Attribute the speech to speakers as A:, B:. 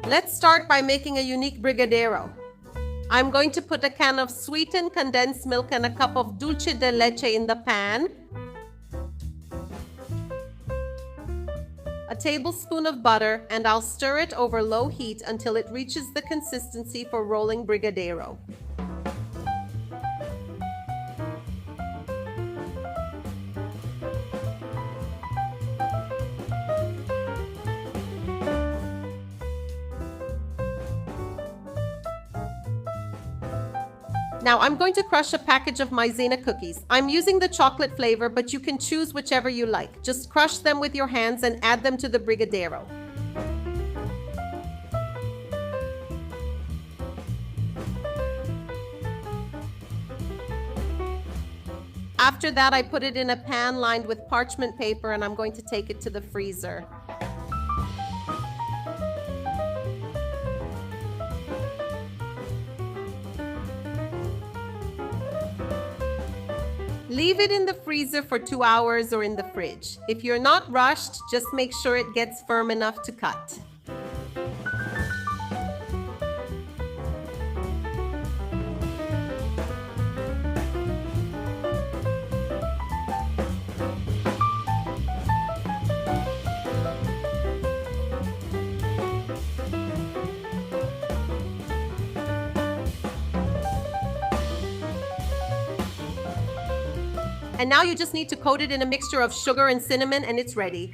A: Let's start by making a unique Brigadeiro. I'm going to put a can of sweetened condensed milk and a cup of Dulce de Leche in the pan, a tablespoon of butter, and I'll stir it over low heat until it reaches the consistency for rolling Brigadeiro. Now I'm going to crush a package of maizena cookies. I'm using the chocolate flavor, but you can choose whichever you like. Just crush them with your hands and add them to the Brigadeiro. After that, I put it in a pan lined with parchment paper and I'm going to take it to the freezer. Leave it in the freezer for 2 hours or in the fridge. If you're not rushed, just make sure it gets firm enough to cut. And now you just need to coat it in a mixture of sugar and cinnamon and it's ready.